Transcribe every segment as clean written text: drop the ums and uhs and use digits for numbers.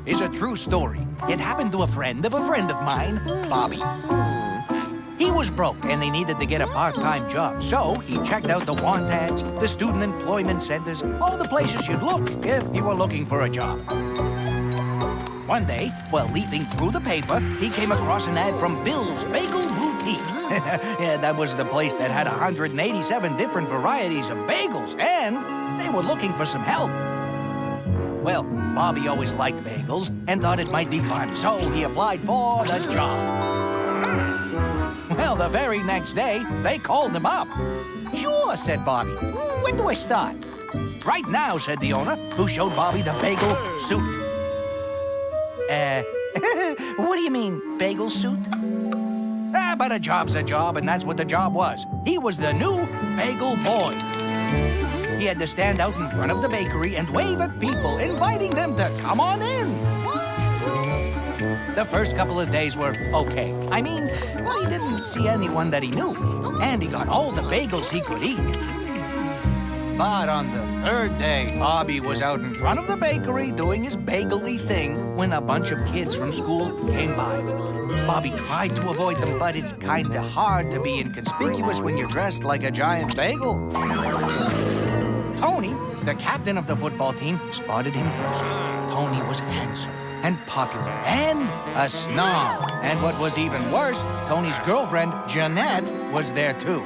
is a true story. It happened to a friend of mine, Bobby. He was broke and they needed to get a part-time job, so he checked out the want ads, the student employment centers, all the places you'd look if you were looking for a job. One day, while leafing through the paper, he came across an ad from Bill's Bagel Boutique. Yeah, that was the place that had 187 different varieties of bagels, and they were looking for some help. Well, Bobby always liked bagels and thought it might be fun, so he applied for the job. Well, the very next day, they called him up. "Sure," said Bobby. "When do I start?" "Right now," said the owner, who showed Bobby the bagel suit. What do you mean, bagel suit? But a job's a job, and that's what the job was. He was the new bagel boy. He had to stand out in front of the bakery and wave at people, inviting them to come on in. The first couple of days were okay. I mean, he didn't see anyone that he knew, and he got all the bagels he could eat. But on the third day, Bobby was out in front of the bakery doing his bagel-y thing when a bunch of kids from school came by. Bobby tried to avoid them, but it's kinda hard to be inconspicuous when you're dressed like a giant bagel. Tony, the captain of the football team, spotted him first. Tony was handsome and popular and a snob. And what was even worse, Tony's girlfriend, Jeanette, was there too.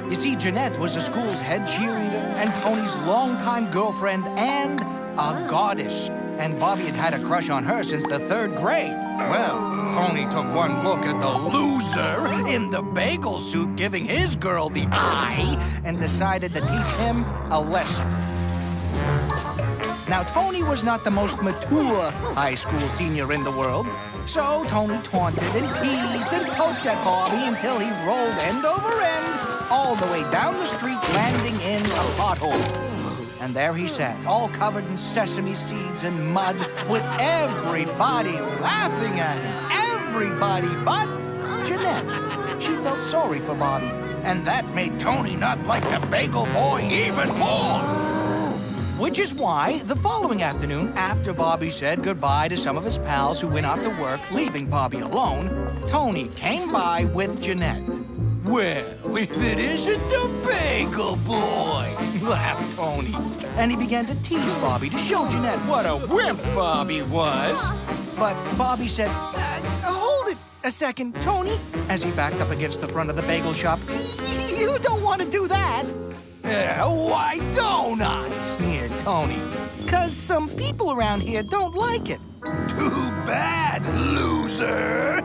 You see, Jeanette was the school's head cheerleader and Tony's longtime girlfriend and a goddess. And Bobby had had a crush on her since the 3rd grade. Well, Tony took one look at the loser in the bagel suit giving his girl the eye and decided to teach him a lesson. Now, Tony was not the most mature high school senior in the world, so Tony taunted and teased and poked at Bobby until he rolled end over end all the way down the street, landing in a pothole. And there he sat, all covered in sesame seeds and mud, with everybody laughing at him. Everybody but Jeanette. She felt sorry for Bobby, and that made Tony not like the bagel boy even more. Which is why, the following afternoon, after Bobby said goodbye to some of his pals who went off to work, leaving Bobby alone, Tony came by with Jeanette. "Well, if it isn't the bagel boy," laughed Tony. And he began to tease Bobby to show Jeanette what a wimp Bobby was. But Bobby said, "Hold it a second, Tony," as he backed up against the front of the bagel shop. "You don't want to do that." "Why don't I?" sneered Tony. "'Cause some people around here don't like it." "Too bad, loser."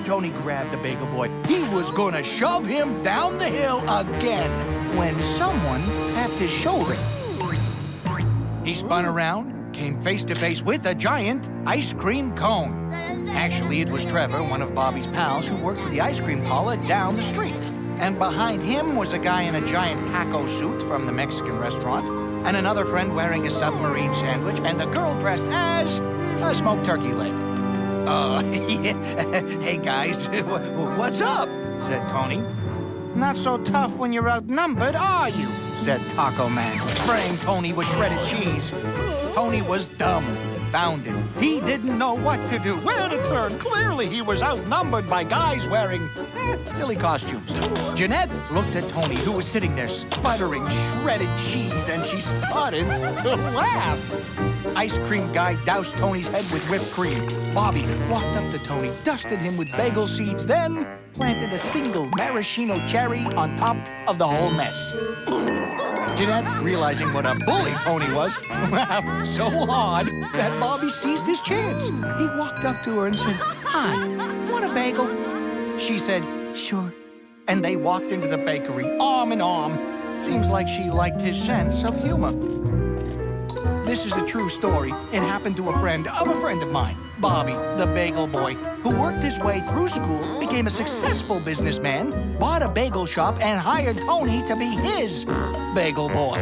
Tony grabbed the bagel boy. He was gonna shove him down the hill again when someone tapped his shoulder. He spun around, came face to face with a giant ice cream cone. Actually, it was Trevor, one of Bobby's pals who worked for the ice cream parlor down the street. And behind him was a guy in a giant taco suit from the Mexican restaurant, and another friend wearing a submarine sandwich, and the girl dressed as a smoked turkey leg. Yeah. Hey, guys, what's up?" said Tony. "Not so tough when you're outnumbered, are you?" said Taco Man, spraying Tony with shredded cheese. Tony was dumbfounded. He didn't know what to do, where to turn. Clearly, he was outnumbered by guys wearing silly costumes. Jeanette looked at Tony, who was sitting there sputtering shredded cheese, and she started to laugh. Ice cream guy doused Tony's head with whipped cream. Bobby walked up to Tony, dusted him with bagel seeds, then planted a single maraschino cherry on top of the whole mess. Jeanette, realizing what a bully Tony was, laughed so hard that Bobby seized his chance. He walked up to her and said, "Hi, want a bagel?" She said, "Sure." And they walked into the bakery, arm in arm. Seems like she liked his sense of humor. This is a true story. It happened to a friend of mine, Bobby, the bagel boy, who worked his way through school, became a successful businessman, bought a bagel shop, and hired Tony to be his bagel boy.